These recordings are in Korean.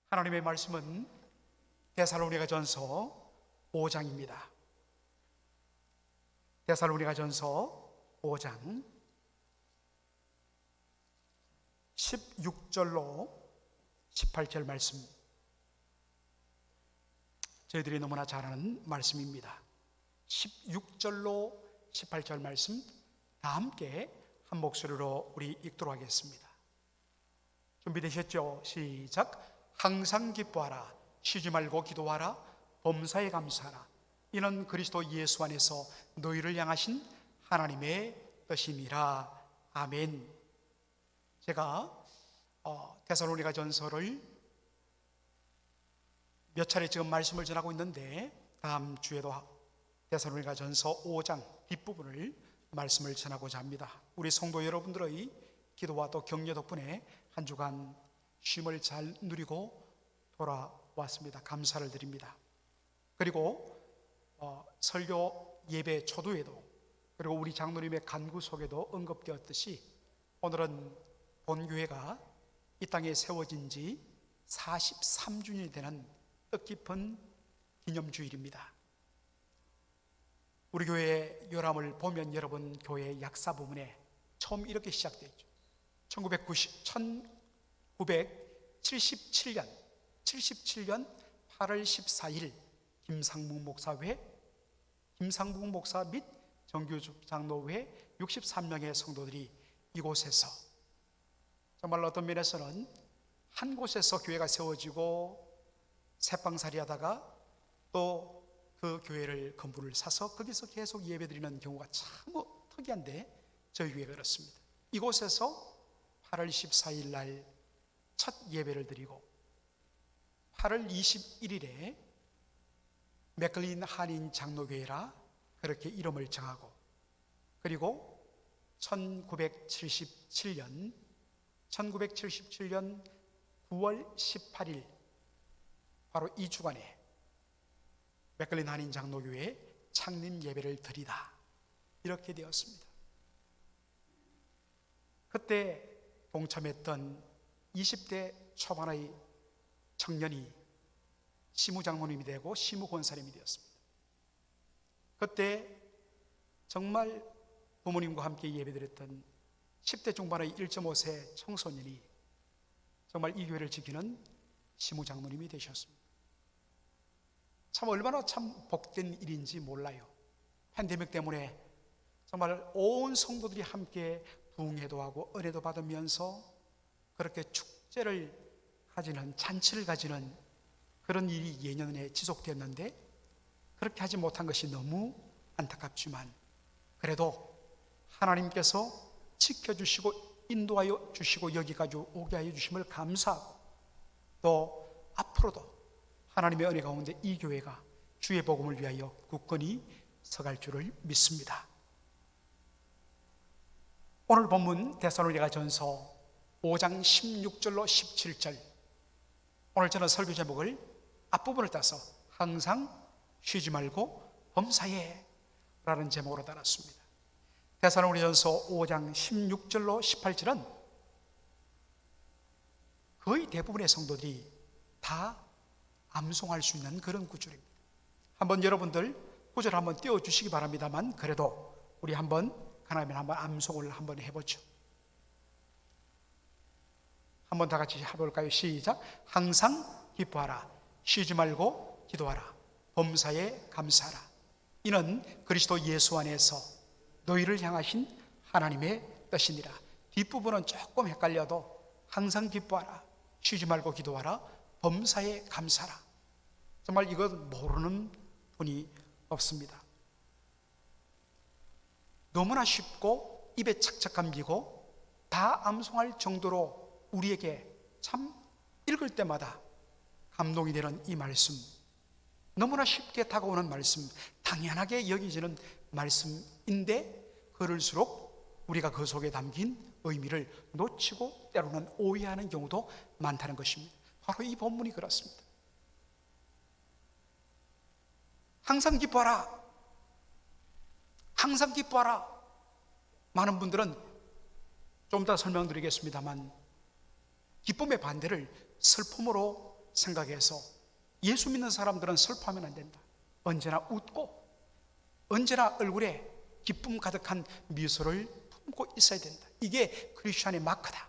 하나님의 말씀은 데살로니가전서 5장입니다. 데살로니가전서 5장 16절로 18절 말씀, 저희들이 너무나 잘 아는 말씀입니다. 16절로 18절 말씀 다 함께 한 목소리로 우리 읽도록 하겠습니다. 준비되셨죠? 시작. 항상 기뻐하라, 쉬지 말고 기도하라, 범사에 감사하라. 이는 그리스도 예수 안에서 너희를 향하신 하나님의 뜻이니라. 아멘. 제가 데살로니가 전서를 몇 차례 지금 말씀을 전하고 있는데, 다음 주에도 데살로니가 전서 5장 뒷부분을 말씀을 전하고자 합니다. 우리 성도 여러분들의 기도와 또 격려 덕분에 한 주간 쉼을 잘 누리고 돌아왔습니다. 감사를 드립니다. 그리고 설교 예배 초두에도, 그리고 우리 장로님의 간구 속에도 언급되었듯이 오늘은 본교회가 이 땅에 세워진 지 43주년이 되는 뜻깊은 기념주일입니다. 우리 교회의 요람을 보면 여러분, 교회의 약사 부문에 처음 이렇게 시작됐죠. 1977년 8월 14일 김상묵 목사 및 정규 장로회 63명의 성도들이 이곳에서, 정말 어떤 면에서는 한 곳에서 교회가 세워지고 새빵살이 하다가 또 그 교회를 건물을 사서 거기서 계속 예배드리는 경우가 참 특이한데, 저희 교회가 그렇습니다. 이곳에서 8월 14일 날 첫 예배를 드리고 8월 21일에 맥클린 한인 장로교회라 그렇게 이름을 정하고, 그리고 1977년 9월 18일 바로 이 주간에 맥클린 한인 장로교회 창립 예배를 드리다, 이렇게 되었습니다. 그때 동참했던 20대 초반의 청년이 시무장로님이 되고 시무권사님이 되었습니다. 그때 정말 부모님과 함께 예배드렸던 10대 중반의 1.5세 청소년이 정말 이 교회를 지키는 시무장로님이 되셨습니다. 참 얼마나 참 복된 일인지 몰라요. 팬데믹 때문에 정말 온 성도들이 함께 부흥회도 하고 은혜도 받으면서 그렇게 축제를 가지는, 잔치를 가지는 그런 일이 예년에 지속되었는데, 그렇게 하지 못한 것이 너무 안타깝지만, 그래도 하나님께서 지켜주시고 인도하여 주시고 여기까지 오게 하여 주심을 감사하고, 또 앞으로도 하나님의 은혜 가운데 이 교회가 주의 복음을 위하여 굳건히 서갈 줄을 믿습니다. 오늘 본문 데살로니가 전서 5장 16절로 17절, 오늘 저는 설교 제목을 앞부분을 따서 항상 쉬지 말고 범사에 라는 제목으로 달았습니다. 데살로니가전서 5장 16절로 18절은 거의 대부분의 성도들이 다 암송할 수 있는 그런 구절입니다. 한번 여러분들 구절 한번 띄워주시기 바랍니다만, 그래도 우리 한번 하나님 한번 암송을 한번 해보죠. 한번 다 같이 해볼까요? 시작. 항상 기뻐하라, 쉬지 말고 기도하라, 범사에 감사하라. 이는 그리스도 예수 안에서 너희를 향하신 하나님의 뜻이니라. 뒷부분은 조금 헷갈려도 항상 기뻐하라, 쉬지 말고 기도하라, 범사에 감사하라. 정말 이것 모르는 분이 없습니다. 너무나 쉽고 입에 착착 감기고 다 암송할 정도로 우리에게 참 읽을 때마다 감동이 되는 이 말씀, 너무나 쉽게 다가오는 말씀, 당연하게 여기지는 말씀인데, 그럴수록 우리가 그 속에 담긴 의미를 놓치고 때로는 오해하는 경우도 많다는 것입니다. 바로 이 본문이 그렇습니다. 항상 기뻐하라, 항상 기뻐하라. 많은 분들은 좀 더 설명드리겠습니다만, 기쁨의 반대를 슬픔으로 생각해서 예수 믿는 사람들은 슬퍼하면 안 된다. 언제나 웃고 언제나 얼굴에 기쁨 가득한 미소를 품고 있어야 된다. 이게 크리스천의 마크다.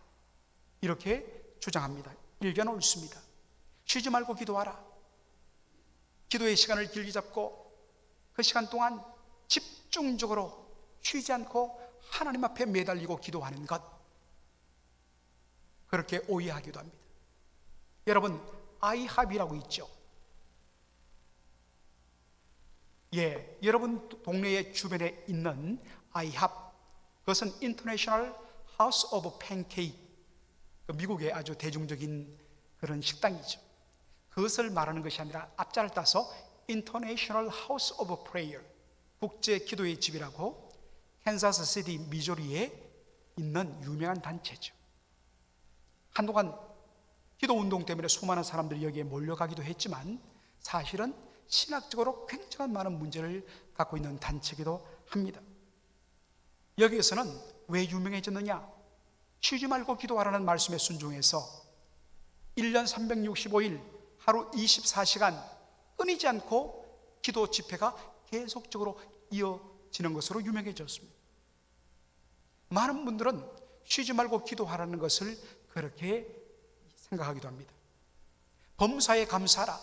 이렇게 주장합니다. 일견 옳습니다. 쉬지 말고 기도하라. 기도의 시간을 길게 잡고 그 시간 동안 집중적으로 쉬지 않고 하나님 앞에 매달리고 기도하는 것, 그렇게 오해하기도 합니다. 여러분, 아이합이라고 있죠. 예, 여러분 동네의 주변에 있는 아이합, 그것은 인터내셔널 하우스 오브 팬케이크, 미국의 아주 대중적인 그런 식당이죠. 그것을 말하는 것이 아니라 앞자를 따서 인터내셔널 하우스 오브 프레이어, 국제 기도의 집이라고 캔자스 시티 미조리에 있는 유명한 단체죠. 한동안 기도 운동 때문에 수많은 사람들이 여기에 몰려가기도 했지만 사실은 신학적으로 굉장한 많은 문제를 갖고 있는 단체이기도 합니다. 여기에서는 왜 유명해졌느냐? 쉬지 말고 기도하라는 말씀에 순종해서 1년 365일 하루 24시간 끊이지 않고 기도 집회가 계속적으로 이어지는 것으로 유명해졌습니다. 많은 분들은 쉬지 말고 기도하라는 것을 그렇게 생각하기도 합니다. 범사에 감사하라.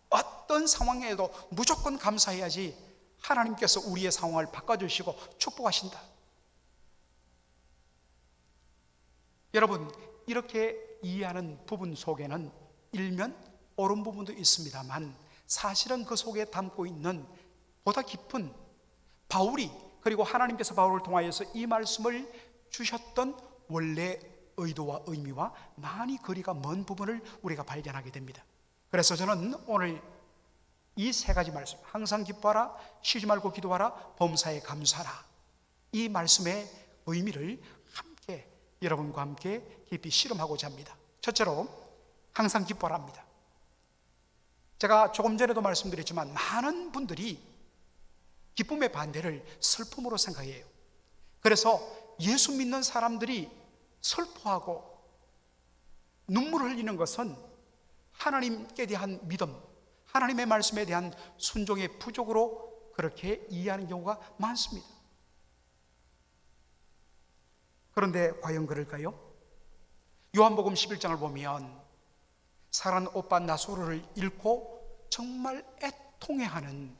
어떤 상황에도 무조건 감사해야지 하나님께서 우리의 상황을 바꿔주시고 축복하신다. 여러분, 이렇게 이해하는 부분 속에는 일면 옳은 부분도 있습니다만 사실은 그 속에 담고 있는 보다 깊은 바울이, 그리고 하나님께서 바울을 통하여서 이 말씀을 주셨던 원래 의도와 의미와 많이 거리가 먼 부분을 우리가 발견하게 됩니다. 그래서 저는 오늘 이 세 가지 말씀, 항상 기뻐하라, 쉬지 말고 기도하라, 범사에 감사하라, 이 말씀의 의미를 함께 여러분과 함께 깊이 실험하고자 합니다. 첫째로 항상 기뻐하라 합니다. 제가 조금 전에도 말씀드렸지만 많은 분들이 기쁨의 반대를 슬픔으로 생각해요. 그래서 예수 믿는 사람들이 슬퍼하고 눈물을 흘리는 것은 하나님께 대한 믿음, 하나님의 말씀에 대한 순종의 부족으로 그렇게 이해하는 경우가 많습니다. 그런데 과연 그럴까요? 요한복음 11장을 보면 사랑하는 오빠 나소로를 잃고 정말 애통해하는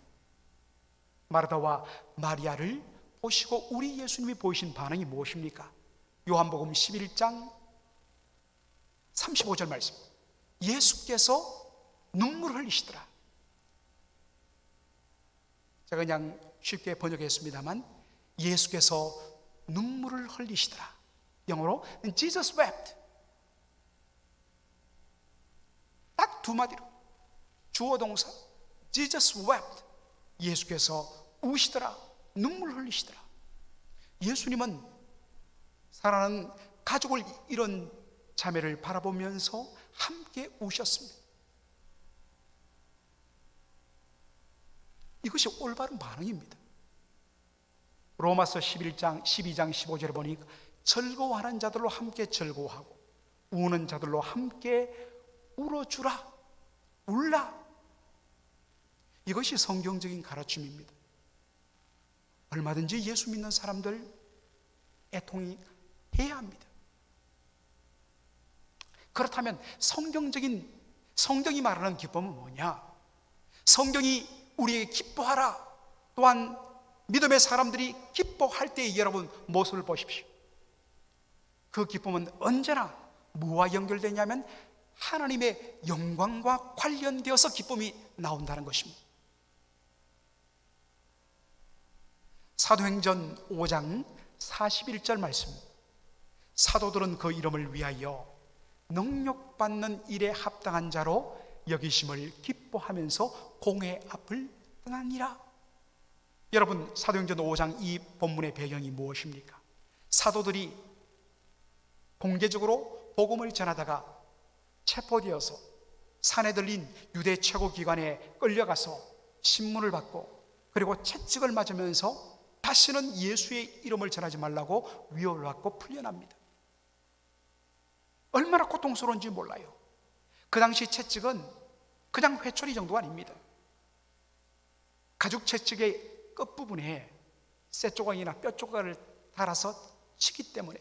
마르다와 마리아를 보시고 우리 예수님이 보이신 반응이 무엇입니까? 요한복음 11장 35절 말씀, 예수께서 눈물을 흘리시더라. 제가 그냥 쉽게 번역했습니다만 예수께서 눈물을 흘리시더라. 영어로 Jesus wept. 딱 두 마디로, 주어 동사 Jesus wept. 예수께서 우시더라, 눈물을 흘리시더라. 예수님은 사랑하는 가족을 잃은 자매를 바라보면서 함께 우셨습니다. 이것이 올바른 반응입니다. 로마서 11장 12장 15절에 보니 즐거워하는 자들로 함께 즐거워하고 우는 자들로 함께 울어주라, 울라. 이것이 성경적인 가르침입니다. 얼마든지 예수 믿는 사람들 애통이 해야 합니다. 그렇다면 성경이 말하는 기쁨은 뭐냐? 성경이 우리에게 기뻐하라, 또한 믿음의 사람들이 기뻐할 때의 여러분 모습을 보십시오. 그 기쁨은 언제나 무엇과 연결되냐면 하나님의 영광과 관련되어서 기쁨이 나온다는 것입니다. 사도행전 5장 41절 말씀, 사도들은 그 이름을 위하여 능력받는 일에 합당한 자로 여기심을 기뻐하면서 공회 앞을 떠나니라. 여러분, 사도행전 5장 이 본문의 배경이 무엇입니까? 사도들이 공개적으로 복음을 전하다가 체포되어서 산에 들린 유대 최고기관에 끌려가서 신문을 받고 그리고 채찍을 맞으면서 다시는 예수의 이름을 전하지 말라고 위협을 받고 풀려납니다. 얼마나 고통스러운지 몰라요. 그 당시 채찍은 그냥 회초리 정도가 아닙니다. 가죽 채찍의 끝부분에 쇠 조각이나 뼈 조각을 달아서 치기 때문에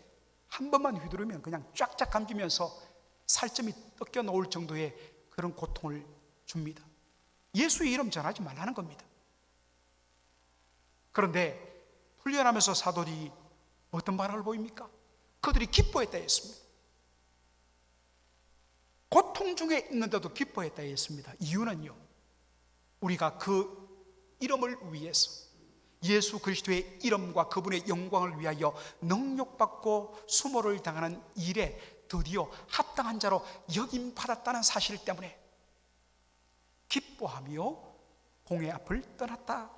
한 번만 휘두르면 그냥 쫙쫙 감기면서 살점이 뜯겨 놓을 정도의 그런 고통을 줍니다. 예수의 이름 전하지 말라는 겁니다. 그런데 훈련하면서 사도들이 어떤 반응을 보입니까? 그들이 기뻐했다 했습니다. 고통 중에 있는데도 기뻐했다 했습니다. 이유는요, 우리가 그 이름을 위해서, 예수 그리스도의 이름과 그분의 영광을 위하여 능욕받고 수모를 당하는 일에 드디어 합당한 자로 여김받았다는 사실 때문에 기뻐하며 공의 앞을 떠났다.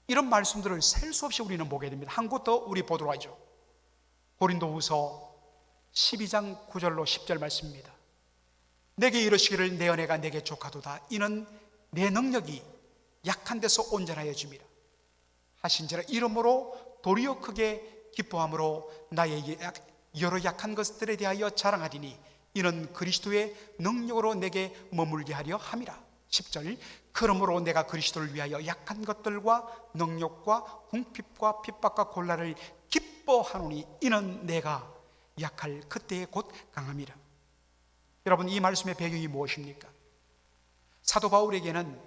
이런 말씀들을 셀 수 없이 우리는 보게 됩니다. 한 곳 더 우리 보도록 하죠. 고린도후서 12장 9절로 10절 말씀입니다. 내게 이르시기를 내 은혜가 내게 족하도다. 이는 내 능력이 약한 데서 온전하여 줌이라 하신지라. 이러므로 도리어 크게 기뻐함으로 나의 여러 약한 것들에 대하여 자랑하리니 이는 그리스도의 능력으로 내게 머물게 하려 함이라. 10절. 그러므로 내가 그리스도를 위하여 약한 것들과 능력과 궁핍과 핍박과 곤란을 기뻐하노니 이는 내가 약할 그때에 곧 강함이라. 여러분, 이 말씀의 배경이 무엇입니까? 사도 바울에게는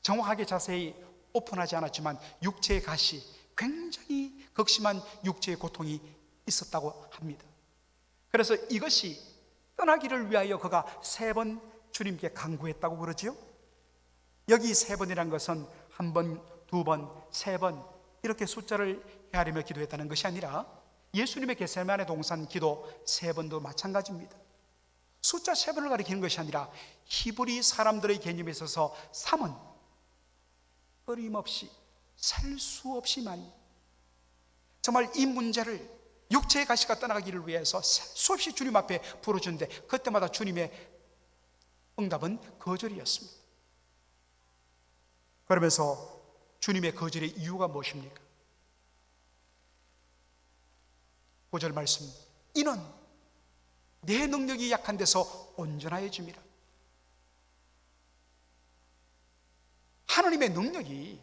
정확하게 자세히 오픈하지 않았지만 육체의 가시, 굉장히 극심한 육체의 고통이 있었다고 합니다. 그래서 이것이 떠나기를 위하여 그가 3번 주님께 간구했다고 그러지요. 여기 3번이란 것은 1번, 2번, 3번 이렇게 숫자를 헤아리며 기도했다는 것이 아니라 예수님의 겟세마네 동산 기도 3번도 마찬가지입니다. 숫자 3번을 가리키는 것이 아니라 히브리 사람들의 개념에 있어서 3은 끊임없이 셀 수 없이 많이, 정말 이 문제를 육체의 가시가 떠나가기를 위해서 셀 수 없이 주님 앞에 부르짖는데 그때마다 주님의 응답은 거절이었습니다. 그러면서 주님의 거절의 이유가 무엇입니까? 9절 말씀, 이는 내 능력이 약한 데서 온전하여 줌이라. 하나님의 능력이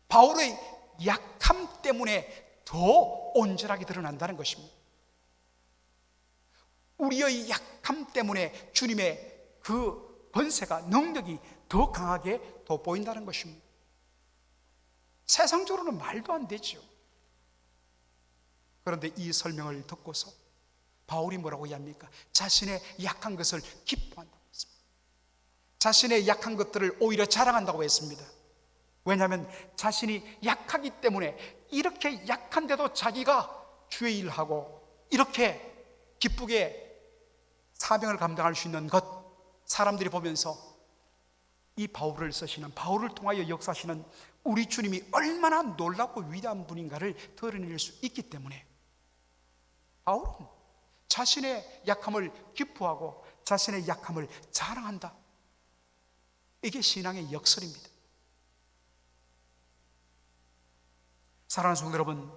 바울의 약함 때문에 더 온전하게 드러난다는 것입니다. 우리의 약함 때문에 주님의 그 권세가, 능력이 더 강하게 돋보인다는 것입니다. 세상적으로는 말도 안 되죠. 그런데 이 설명을 듣고서 바울이 뭐라고 이야기합니까? 자신의 약한 것을 기뻐한다고 했습니다. 자신의 약한 것들을 오히려 자랑한다고 했습니다. 왜냐하면 자신이 약하기 때문에 이렇게 약한데도 자기가 주의 일을 하고 이렇게 기쁘게 사명을 감당할 수 있는 것, 사람들이 보면서 이 바울을 쓰시는, 바울을 통하여 역사하시는 우리 주님이 얼마나 놀랍고 위대한 분인가를 드러낼 수 있기 때문에 바울은 자신의 약함을 기뻐하고 자신의 약함을 자랑한다. 이게 신앙의 역설입니다. 사랑하는 성도 여러분,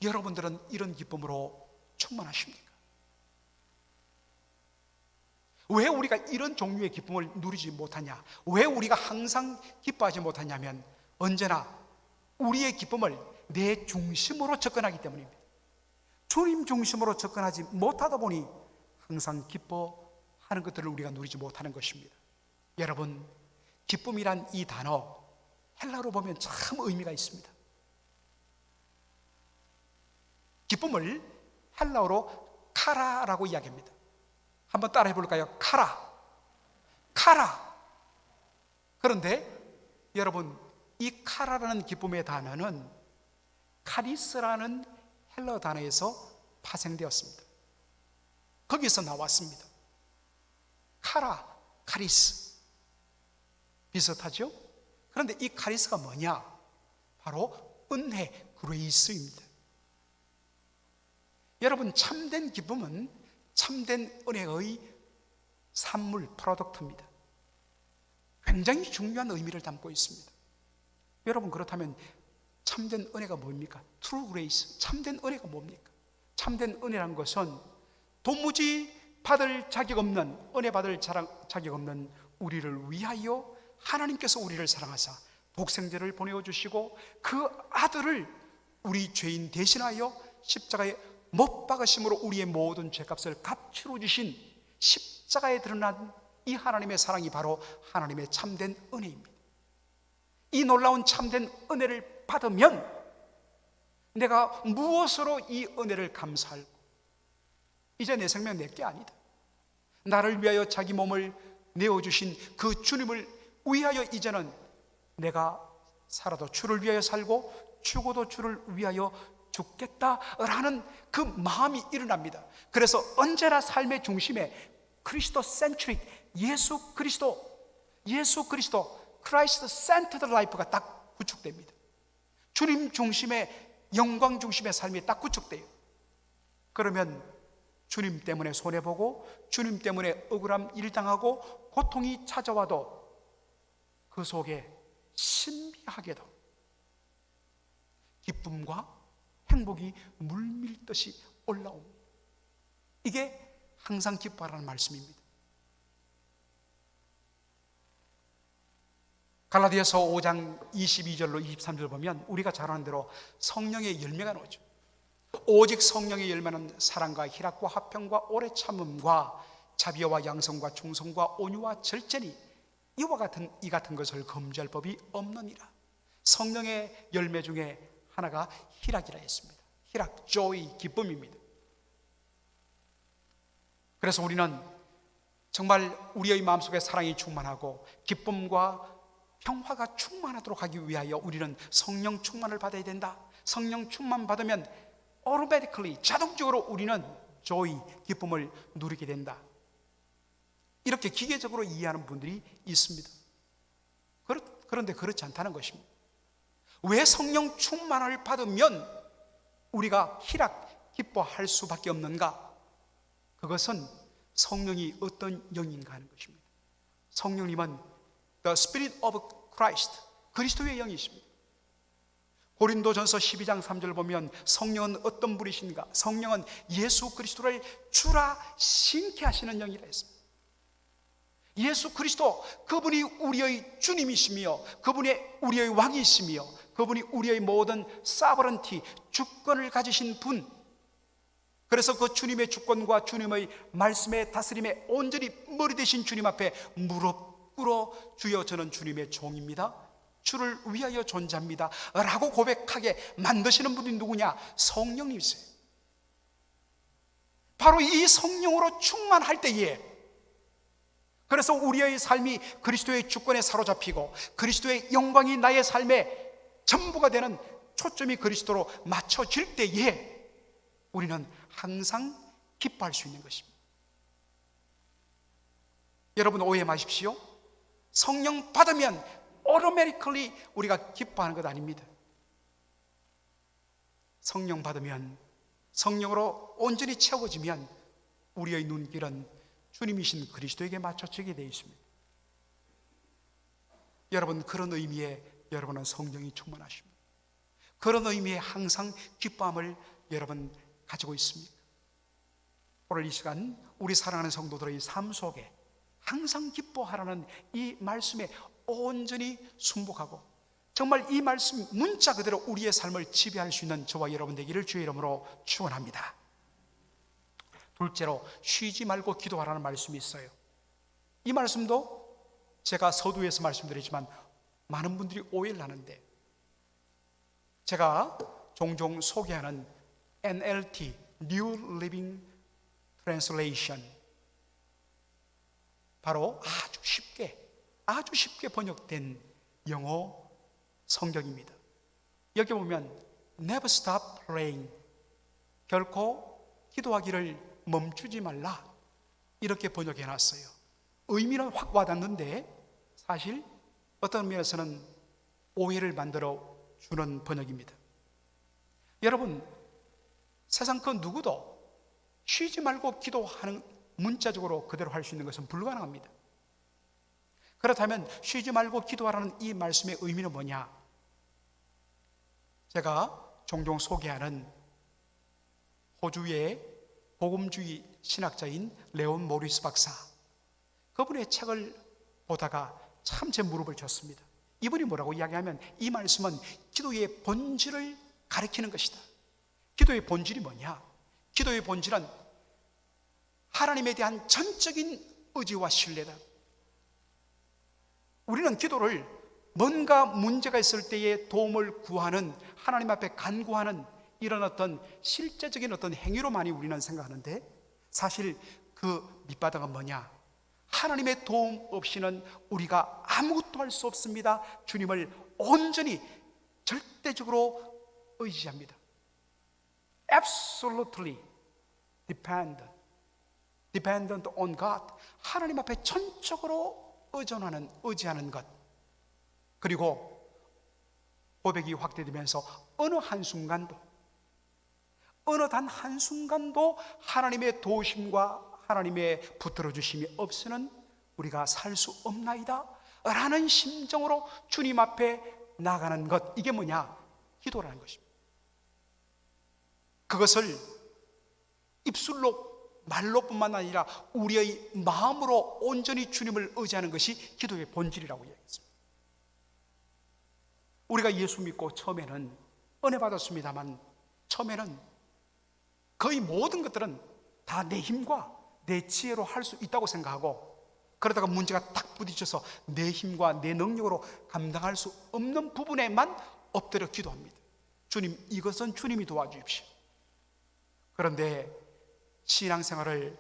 여러분들은 이런 기쁨으로 충만하십니까? 왜 우리가 이런 종류의 기쁨을 누리지 못하냐? 왜 우리가 항상 기뻐하지 못하냐면 언제나 우리의 기쁨을 내 중심으로 접근하기 때문입니다. 주님 중심으로 접근하지 못하다 보니 항상 기뻐하는 것들을 우리가 누리지 못하는 것입니다. 여러분, 기쁨이란 이 단어 헬라어로 보면 참 의미가 있습니다. 기쁨을 헬라어로 카라라고 이야기합니다. 한번 따라해 볼까요? 카라. 카라. 그런데 여러분, 이 카라라는 기쁨의 단어는 카리스라는 헬라어 단어에서 파생되었습니다. 거기서 나왔습니다. 카라, 카리스. 비슷하죠? 그런데 이 카리스가 뭐냐? 바로 은혜, 그레이스입니다. 여러분, 참된 기쁨은 참된 은혜의 산물, 프로덕트입니다. 굉장히 중요한 의미를 담고 있습니다. 여러분, 그렇다면 참된 은혜가 뭡니까? True grace, 참된 은혜가 뭡니까? 참된 은혜란 것은 도무지 받을 자격 없는, 은혜 받을 자격 없는 우리를 위하여 하나님께서 우리를 사랑하사 독생자를 보내어 주시고 그 아들을 우리 죄인 대신하여 십자가에 못 박으심으로 우리의 모든 죄값을 값추어 주신 십자가에 드러난 이 하나님의 사랑이 바로 하나님의 참된 은혜입니다. 이 놀라운 참된 은혜를 받으면 내가 무엇으로 이 은혜를 감사할고, 이제 내 생명 내게 아니다, 나를 위하여 자기 몸을 내어주신 그 주님을 위하여 이제는 내가 살아도 주를 위하여 살고 죽어도 주를 위하여 죽겠다라는 그 마음이 일어납니다. 그래서 언제나 삶의 중심에 그리스도 센트릭, 예수 그리스도 크라이스트 센터드 라이프가 딱 구축됩니다. 주님 중심의, 영광 중심의 삶이 딱 구축돼요. 그러면 주님 때문에 손해보고 주님 때문에 억울함 일당하고 고통이 찾아와도 그 속에 신비하게도 기쁨과 행복이 물밀듯이 올라옵니다. 이게 항상 기뻐하라는 말씀입니다. 갈라디아서 5장 22절로 23절 보면 우리가 잘 아는 대로 성령의 열매가 나오죠. 오직 성령의 열매는 사랑과 희락과 화평과 오래 참음과 자비와 양성과 충성과 온유와 절제니 이 같은 것을 금지할 법이 없느니라. 성령의 열매 중에 하나가 희락이라 했습니다. 희락, joy, 기쁨입니다. 그래서 우리는 정말 우리의 마음속에 사랑이 충만하고 기쁨과 평화가 충만하도록 하기 위하여 우리는 성령 충만을 받아야 된다. 성령 충만 받으면 automatically, 자동적으로 우리는 joy, 기쁨을 누리게 된다. 이렇게 기계적으로 이해하는 분들이 있습니다. 그런데 그렇지 않다는 것입니다. 왜 성령 충만을 받으면 우리가 희락, 기뻐할 수밖에 없는가? 그것은 성령이 어떤 영인가 하는 것입니다. 성령님은 The Spirit of Christ, 그리스도의 영이십니다. 고린도전서 12장 3절 보면 성령은 어떤 분이신가? 성령은 예수 그리스도를 주라 신케 하시는 영이라 했습니다. 예수 그리스도, 그분이 우리의 주님이시며 그분이 우리의 왕이시며 그분이 우리의 모든 사버런티, 주권을 가지신 분. 그래서 그 주님의 주권과 주님의 말씀의 다스림에 온전히 머리 대신 주님 앞에 무릎 꿇어 주여 저는 주님의 종입니다, 주를 위하여 존재합니다 라고 고백하게 만드시는 분이 누구냐? 성령님이세요. 바로 이 성령으로 충만할 때에, 그래서 우리의 삶이 그리스도의 주권에 사로잡히고 그리스도의 영광이 나의 삶의 전부가 되는 초점이 그리스도로 맞춰질 때에 우리는 항상 기뻐할 수 있는 것입니다. 여러분 오해 마십시오. 성령 받으면 automatically 우리가 기뻐하는 것 아닙니다. 성령 받으면, 성령으로 온전히 채워지면 우리의 눈길은 주님이신 그리스도에게 맞춰지게 되어 있습니다. 여러분, 그런 의미에 여러분은 성령이 충만하십니다. 그런 의미에 항상 기뻐함을 여러분 가지고 있습니까? 오늘 이 시간 우리 사랑하는 성도들의 삶 속에 항상 기뻐하라는 이 말씀에 온전히 순복하고 정말 이 말씀 문자 그대로 우리의 삶을 지배할 수 있는 저와 여러분 되기를 주의 이름으로 축원합니다. 둘째로, 쉬지 말고 기도하라는 말씀이 있어요. 이 말씀도 제가 서두에서 말씀드리지만 많은 분들이 오해를 하는데, 제가 종종 소개하는 NLT, New Living Translation, 바로 아주 쉽게 번역된 영어 성경입니다. 여기 보면 Never stop praying, 결코 기도하기를 멈추지 말라, 이렇게 번역해 놨어요. 의미는 확 와닿는데 사실 어떤 면에서는 오해를 만들어 주는 번역입니다. 여러분, 세상 그 누구도 쉬지 말고 기도하는, 문자적으로 그대로 할 수 있는 것은 불가능합니다. 그렇다면 쉬지 말고 기도하라는 이 말씀의 의미는 뭐냐? 제가 종종 소개하는 호주의 복음주의 신학자인 레온 모리스 박사, 그분의 책을 보다가 참 제 무릎을 쳤습니다. 이분이 뭐라고 이야기하면, 이 말씀은 기도의 본질을 가리키는 것이다. 기도의 본질이 뭐냐? 기도의 본질은 하나님에 대한 전적인 의지와 신뢰다. 우리는 기도를 뭔가 문제가 있을 때에 도움을 구하는, 하나님 앞에 간구하는 이런 어떤 실제적인 어떤 행위로 많이 우리는 생각하는데, 사실 그 밑바닥은 뭐냐? 하나님의 도움 없이는 우리가 아무것도 할 수 없습니다. 주님을 온전히 절대적으로 의지합니다. Absolutely dependent on God. 하나님 앞에 전적으로 의지하는 것. 그리고 고백이 확대되면서 어느 한순간도, 어느 단 한순간도 하나님의 도우심과 하나님의 붙들어 주심이 없이는 우리가 살 수 없나이다 라는 심정으로 주님 앞에 나가는 것, 이게 뭐냐? 기도라는 것입니다. 그것을 입술로, 말로뿐만 아니라 우리의 마음으로 온전히 주님을 의지하는 것이 기도의 본질이라고 이야기했습니다. 우리가 예수 믿고 처음에는 은혜 받았습니다만, 처음에는 거의 모든 것들은 다 내 힘과 내 지혜로 할 수 있다고 생각하고, 그러다가 문제가 딱 부딪혀서 내 힘과 내 능력으로 감당할 수 없는 부분에만 엎드려 기도합니다. 주님, 이것은 주님이 도와주십시오. 그런데 신앙생활을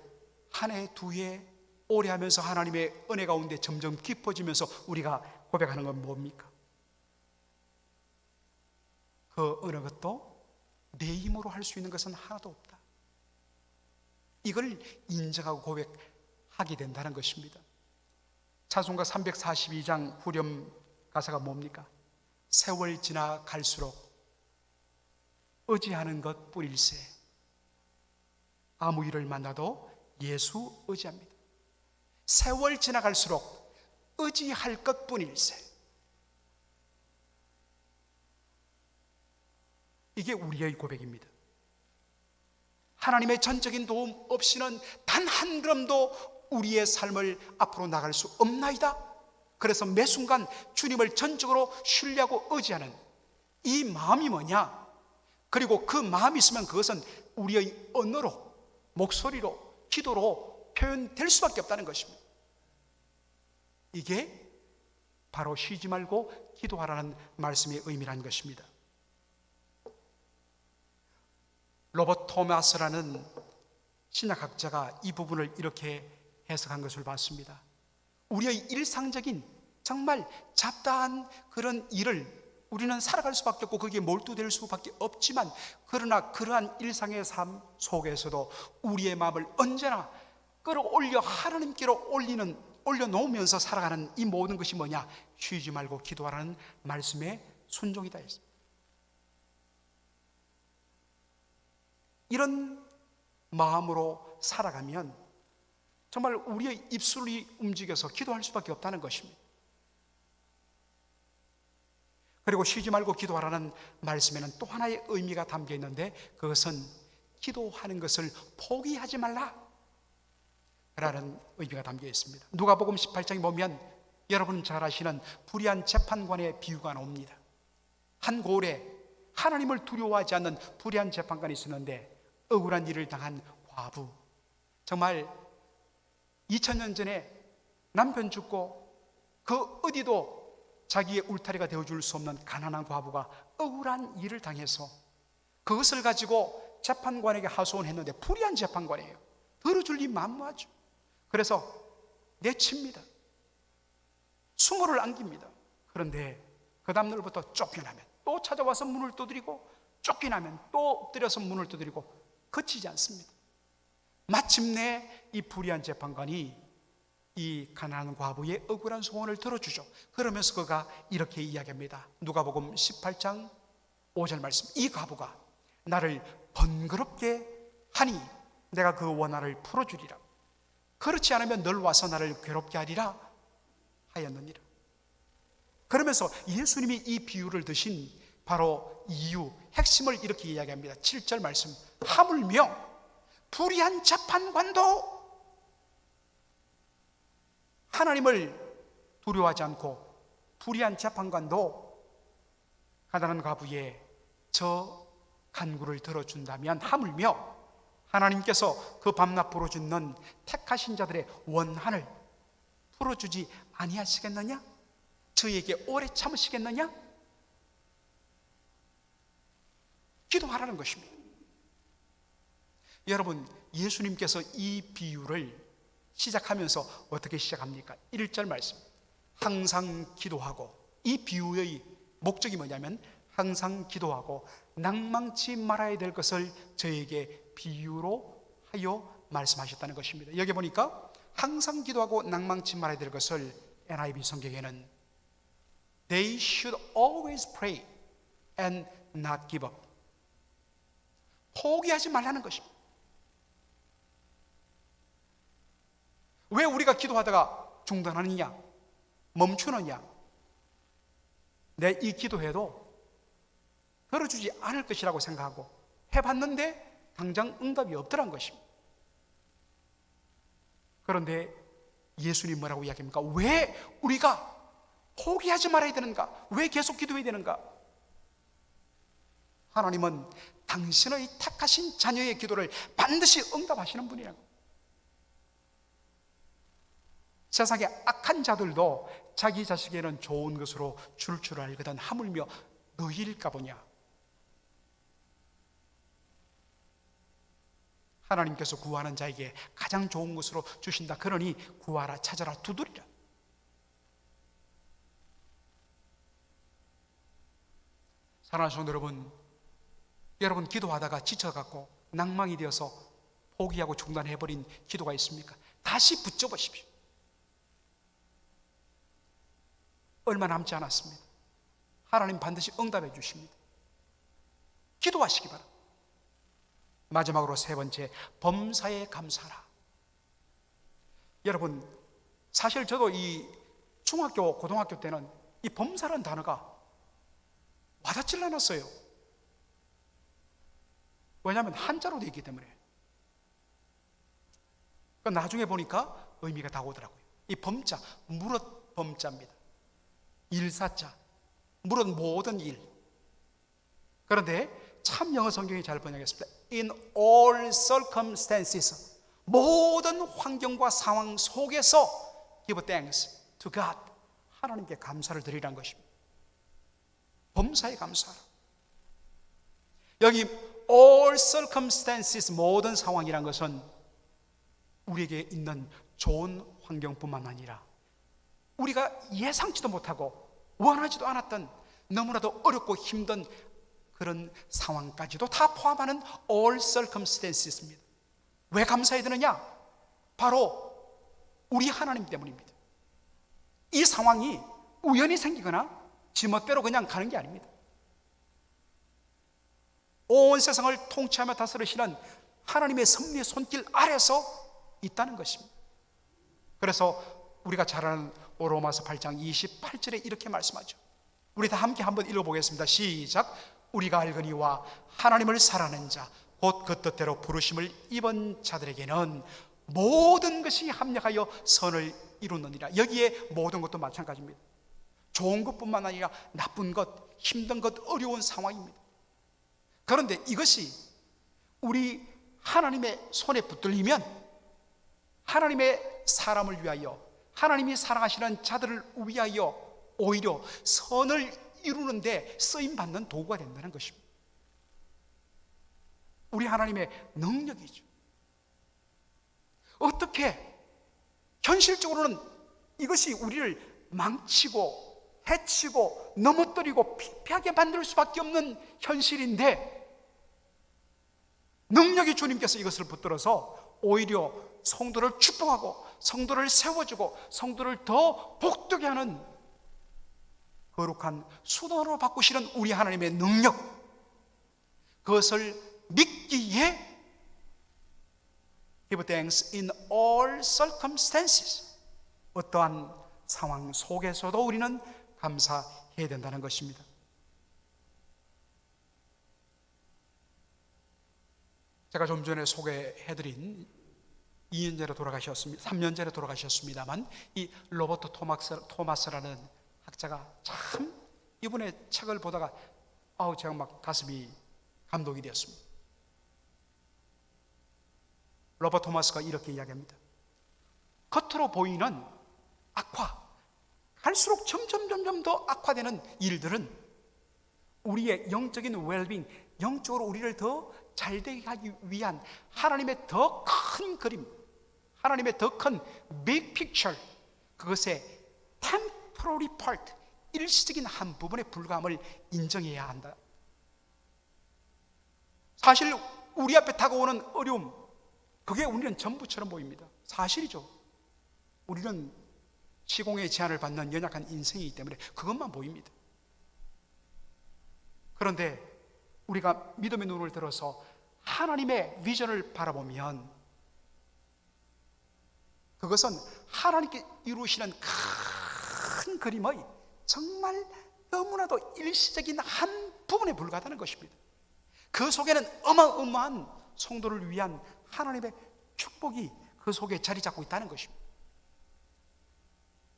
한 해, 두 해 오래 하면서 하나님의 은혜 가운데 점점 깊어지면서 우리가 고백하는 건 뭡니까? 그 어느 것도 내 힘으로 할 수 있는 것은 하나도 없다. 이걸 인정하고 고백하게 된다는 것입니다. 찬송가 342장 후렴 가사가 뭡니까? 세월 지나 갈수록 의지하는 것 뿐일세. 아무 일을 만나도 예수 의지합니다. 세월 지나갈수록 의지할 것 뿐일세. 이게 우리의 고백입니다. 하나님의 전적인 도움 없이는 단 한 걸음도 우리의 삶을 앞으로 나갈 수 없나이다. 그래서 매 순간 주님을 전적으로 신뢰하고 의지하는 이 마음이 뭐냐? 그리고 그 마음이 있으면 그것은 우리의 언어로, 목소리로, 기도로 표현될 수밖에 없다는 것입니다. 이게 바로 쉬지 말고 기도하라는 말씀의 의미라는 것입니다. 로버트 토마스라는 신약학자가 이 부분을 이렇게 해석한 것을 봤습니다. 우리의 일상적인 정말 잡다한 그런 일을 우리는 살아갈 수밖에 없고 거기에 몰두될 수밖에 없지만, 그러나 그러한 일상의 삶 속에서도 우리의 마음을 언제나 끌어올려 하나님께로 올려놓으면서 살아가는 이 모든 것이 뭐냐? 쉬지 말고 기도하라는 말씀의 순종이다 했습니다. 이런 마음으로 살아가면 정말 우리의 입술이 움직여서 기도할 수밖에 없다는 것입니다. 그리고 쉬지 말고 기도하라는 말씀에는 또 하나의 의미가 담겨 있는데, 그것은 기도하는 것을 포기하지 말라 라는 의미가 담겨 있습니다. 누가복음 18장에 보면 여러분 잘 아시는 불의한 재판관의 비유가 나옵니다. 한 고을에 하나님을 두려워하지 않는 불의한 재판관이 있었는데, 억울한 일을 당한 과부, 정말 2000년 전에 남편 죽고 그 어디도 자기의 울타리가 되어줄 수 없는 가난한 과부가 억울한 일을 당해서 그것을 가지고 재판관에게 하소연했는데, 불의한 재판관이에요. 들어줄 리 만무하죠. 그래서 내칩니다. 수모를 안깁니다. 그런데 그 다음날부터 쫓겨나면 또 찾아와서 문을 두드리고, 쫓겨나면 또 엎드려서 문을 두드리고, 그치지 않습니다. 마침내 이 불의한 재판관이 이 가난한 과부의 억울한 소원을 들어주죠. 그러면서 그가 이렇게 이야기합니다. 누가복음 18장 5절 말씀. 이 과부가 나를 번거롭게 하니 내가 그 원한을 풀어주리라. 그렇지 않으면 널 와서 나를 괴롭게 하리라 하였느니라. 그러면서 예수님이 이 비유를 드신 바로 이유, 핵심을 이렇게 이야기합니다. 7절 말씀. 하물며 불의한 재판관도 하나님을 두려워하지 않고 불의한 재판관도 가난한 과부의 저 간구를 들어준다면 하물며 하나님께서 그 밤낮 부르짖는 택하신 자들의 원한을 풀어주지 아니하시겠느냐? 저에게 오래 참으시겠느냐? 기도하라는 것입니다. 여러분, 예수님께서 이 비유를 시작하면서 어떻게 시작합니까? 1절 말씀. 항상 기도하고, 이 비유의 목적이 뭐냐면 항상 기도하고 낭망치 말아야 될 것을 저에게 비유로 하여 말씀하셨다는 것입니다. 여기 보니까 항상 기도하고 낭망치 말아야 될 것을 NIV 성경에는 They should always pray and not give up. 포기하지 말라는 것입니다. 왜 우리가 기도하다가 중단하느냐? 멈추느냐? 내 이 기도해도 들어주지 않을 것이라고 생각하고 해봤는데 당장 응답이 없더란 것입니다. 그런데 예수님 뭐라고 이야기합니까? 왜 우리가 포기하지 말아야 되는가? 왜 계속 기도해야 되는가? 하나님은 당신의 택하신 자녀의 기도를 반드시 응답하시는 분이라고. 세상의 악한 자들도 자기 자식에는 좋은 것으로 줄 알거든 하물며 너희일까 보냐. 하나님께서 구하는 자에게 가장 좋은 것으로 주신다. 그러니 구하라, 찾아라, 두드리라. 사랑하는 성도 여러분 기도하다가 지쳐갖고 낭망이 되어서 포기하고 중단해버린 기도가 있습니까? 다시 붙여보십시오. 얼마 남지 않았습니다. 하나님 반드시 응답해 주십니다. 기도하시기 바랍니다. 마지막으로 세 번째, 범사에 감사라. 여러분, 사실 저도 이 중학교, 고등학교 때는 이 범사라는 단어가 와닿질 않았어요. 왜냐하면 한자로 되어 있기 때문에. 그러니까 나중에 보니까 의미가 다 오더라고요. 이 범자, 무릇 범자입니다. 일사자, 무릇 모든 일. 그런데 참 영어 성경이 잘 번역했습니다. In all circumstances, 모든 환경과 상황 속에서 give thanks to God, 하나님께 감사를 드리라는 것입니다. 범사에 감사하라. 여기 all circumstances, 모든 상황이란 것은 우리에게 있는 좋은 환경뿐만 아니라 우리가 예상치도 못하고 원하지도 않았던 너무나도 어렵고 힘든 그런 상황까지도 다 포함하는 all circumstances입니다. 왜 감사해야 되느냐? 바로 우리 하나님 때문입니다. 이 상황이 우연히 생기거나 지멋대로 그냥 가는 게 아닙니다. 온 세상을 통치하며 다스리시는 하나님의 섭리의 손길 아래서 있다는 것입니다. 그래서 우리가 잘 아는 로마서 8장 28절에 이렇게 말씀하죠. 우리 다 함께 한번 읽어보겠습니다. 시작. 우리가 알거니와 하나님을 사랑하는 자 곧 그 뜻대로 부르심을 입은 자들에게는 모든 것이 합력하여 선을 이루느니라. 여기에 모든 것도 마찬가지입니다. 좋은 것뿐만 아니라 나쁜 것, 힘든 것, 어려운 상황입니다. 그런데 이것이 우리 하나님의 손에 붙들리면 하나님의 사람을 위하여, 하나님이 사랑하시는 자들을 위하여 오히려 선을 이루는데 쓰임받는 도구가 된다는 것입니다. 우리 하나님의 능력이죠. 어떻게 현실적으로는 이것이 우리를 망치고 해치고 넘어뜨리고 피폐하게 만들 수밖에 없는 현실인데, 능력이 주님께서 이것을 붙들어서 오히려 성도를 축복하고 성도를 세워주고 성도를 더 복되게 하는 거룩한 수단으로 바꾸시는 우리 하나님의 능력, 그것을 믿기에 give thanks in all circumstances, 어떠한 상황 속에서도 우리는 감사해야 된다는 것입니다. 제가 좀 전에 소개해드린 2년 전에 돌아가셨습니다. 3년 전에 돌아가셨습니다만 이 로버트 토마스라는 학자가 참 이분의 책을 보다가 제가 막 가슴이 감동이 되었습니다. 로버트 토마스가 이렇게 이야기합니다. 겉으로 보이는 악화, 갈수록 점점 더 악화되는 일들은 우리의 영적인 웰빙, 영적으로 우리를 더 잘되게 하기 위한 하나님의 더 큰 그림, 하나님의 더 큰 big picture, 그것의 temporary part, 일시적인 한 부분에 불과함을 인정해야 한다. 사실 우리 앞에 다가오는 어려움, 그게 우리는 전부처럼 보입니다. 사실이죠. 우리는 시공의 제한을 받는 연약한 인생이기 때문에 그것만 보입니다. 그런데 우리가 믿음의 눈을 들어서 하나님의 비전을 바라보면 그것은 하나님께 이루시는 큰 그림의 정말 너무나도 일시적인 한 부분에 불과하다는 것입니다. 그 속에는 어마어마한 성도를 위한 하나님의 축복이 그 속에 자리 잡고 있다는 것입니다.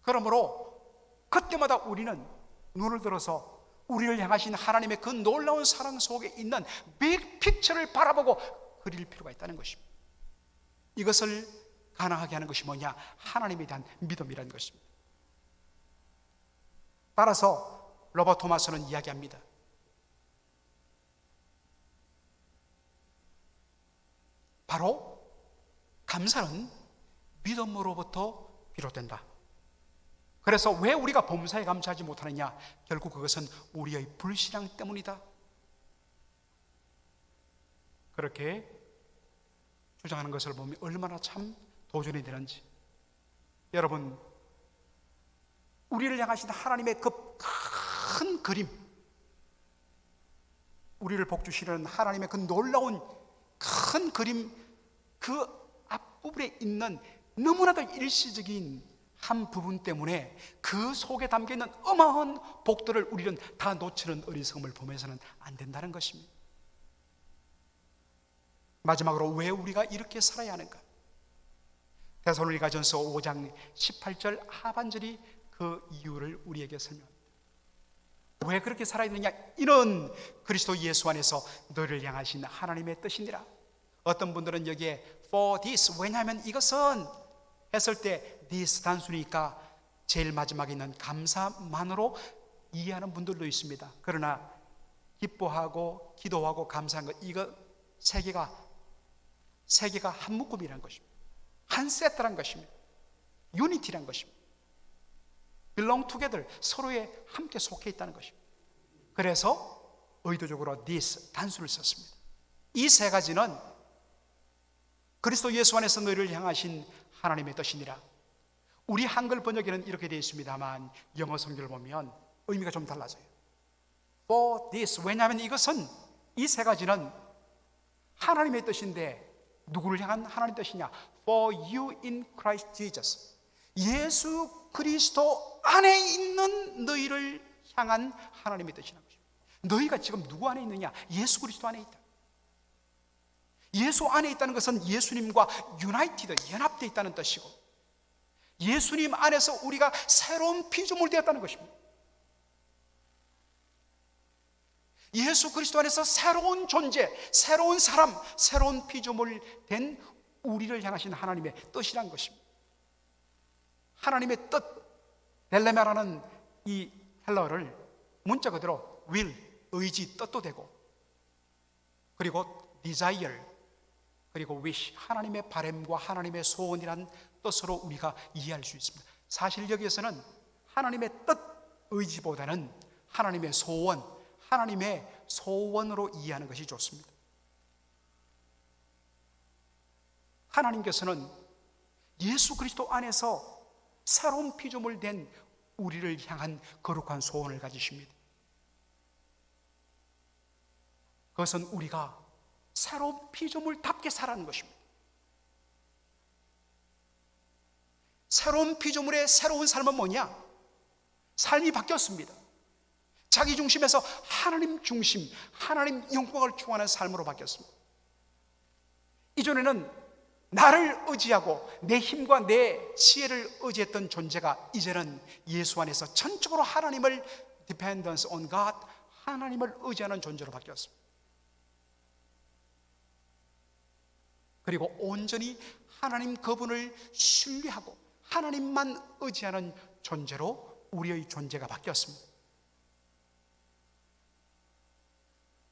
그러므로 그때마다 우리는 눈을 들어서 우리를 향하신 하나님의 그 놀라운 사랑 속에 있는 빅 픽처를 바라보고 그릴 필요가 있다는 것입니다. 이것을 가능하게 하는 것이 뭐냐? 하나님에 대한 믿음이라는 것입니다. 따라서 로버트 토마스는 이야기합니다. 바로 감사는 믿음으로부터 비롯된다. 그래서 왜 우리가 범사에 감사하지 못하느냐? 결국 그것은 우리의 불신앙 때문이다. 그렇게 주장하는 것을 보면 얼마나 참 도전이 되는지. 여러분, 우리를 향하신 하나님의 그 큰 그림, 우리를 복주시는 하나님의 그 놀라운 큰 그림, 그 앞부분에 있는 너무나도 일시적인 한 부분 때문에 그 속에 담겨있는 어마어마한 복들을 우리는 다 놓치는 어리석음을 보면서는 안 된다는 것입니다. 마지막으로 왜 우리가 이렇게 살아야 하는가? 데살로니가전서 5장 18절 하반절이 그 이유를 우리에게 설명합니다. 왜 그렇게 살아야 되느냐? 이는 그리스도 예수 안에서 너를 향하신 하나님의 뜻이니라. 어떤 분들은 여기에 for this, 왜냐하면 이것은 했을 때 this 단순히니까 제일 마지막에 있는 감사만으로 이해하는 분들도 있습니다. 그러나 기뻐하고 기도하고 감사한 것, 이거 세 개가 한 묶음이라는 것입니다. 한 세트란 것입니다. 유니티란 것입니다. belong together, 서로에 함께 속해 있다는 것입니다. 그래서 의도적으로 this 단수를 썼습니다. 이 세 가지는 그리스도 예수 안에서 너희를 향하신 하나님의 뜻이니라. 우리 한글 번역에는 이렇게 되어 있습니다만 영어 성경을 보면 의미가 좀 달라져요. For this, 왜냐하면 이것은, 이 세 가지는 하나님의 뜻인데 누구를 향한 하나님의 뜻이냐? For you in Christ Jesus, 예수 그리스도 안에 있는 너희를 향한 하나님의 뜻이라는 것입니다. 너희가 지금 누구 안에 있느냐? 예수 그리스도 안에 있다. 예수 안에 있다는 것은 예수님과 유나이티드, 연합되어 있다는 뜻이고, 예수님 안에서 우리가 새로운 피조물 되었다는 것입니다. 예수 그리스도 안에서 새로운 존재, 새로운 사람, 새로운 피조물 된 우리를 향하신 하나님의 뜻이란 것입니다. 하나님의 뜻, 델레메라는 이 헬러를 문자 그대로 will, 의지, 뜻도 되고, 그리고 desire, 그리고 wish, 하나님의 바람과 하나님의 소원이란 뜻으로 우리가 이해할 수 있습니다. 사실 여기에서는 하나님의 뜻, 의지보다는 하나님의 소원, 하나님의 소원으로 이해하는 것이 좋습니다. 하나님께서는 예수 그리스도 안에서 새로운 피조물 된 우리를 향한 거룩한 소원을 가지십니다. 그것은 우리가 새로운 피조물답게 살아가는 것입니다. 새로운 피조물의 새로운 삶은 뭐냐? 삶이 바뀌었습니다. 자기 중심에서 하나님 중심, 하나님 영광을 추구하는 삶으로 바뀌었습니다. 이전에는 나를 의지하고 내 힘과 내 지혜를 의지했던 존재가 이제는 예수 안에서 전적으로 하나님을 dependence on God, 하나님을 의지하는 존재로 바뀌었습니다. 그리고 온전히 하나님 그분을 신뢰하고 하나님만 의지하는 존재로 우리의 존재가 바뀌었습니다.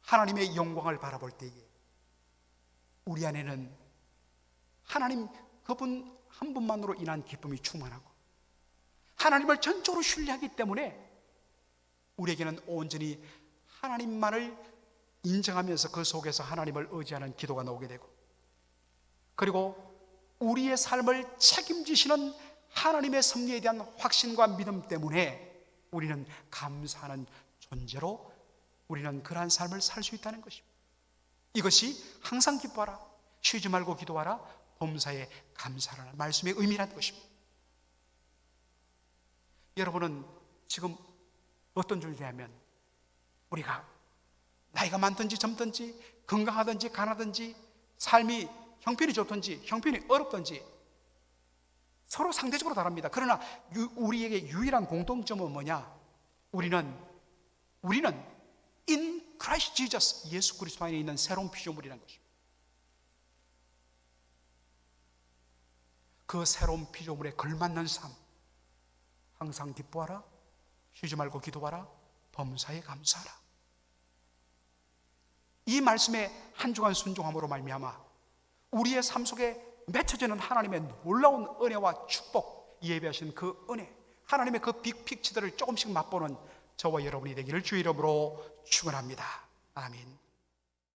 하나님의 영광을 바라볼 때에 우리 안에는 하나님 그분 한 분만으로 인한 기쁨이 충만하고 하나님을 전적으로 신뢰하기 때문에 우리에게는 온전히 하나님만을 인정하면서 그 속에서 하나님을 의지하는 기도가 나오게 되고, 그리고 우리의 삶을 책임지시는 하나님의 섭리에 대한 확신과 믿음 때문에 우리는 감사하는 존재로 우리는 그러한 삶을 살 수 있다는 것입니다. 이것이 항상 기뻐하라, 쉬지 말고 기도하라, 범사에 감사하라는 말씀의 의미라는 것입니다. 여러분은 지금 어떤 존재냐면, 우리가 나이가 많든지 젊든지 건강하든지 가난하든지 삶이 형편이 좋든지 형편이 어렵든지 서로 상대적으로 다릅니다. 그러나 우리에게 유일한 공통점은 뭐냐? 우리는 in Christ Jesus, 예수 그리스도 안에 있는 새로운 피조물이라는 것입니다. 그 새로운 피조물에 걸맞는 삶, 항상 기뻐하라, 쉬지 말고 기도하라, 범사에 감사하라. 이 말씀에 한 주간 순종함으로 말미암아 우리의 삶 속에 맺혀지는 하나님의 놀라운 은혜와 축복, 예배하신 그 은혜, 하나님의 그 빅픽처들을 조금씩 맛보는 저와 여러분이 되기를 주의 이름으로 축원합니다. 아멘.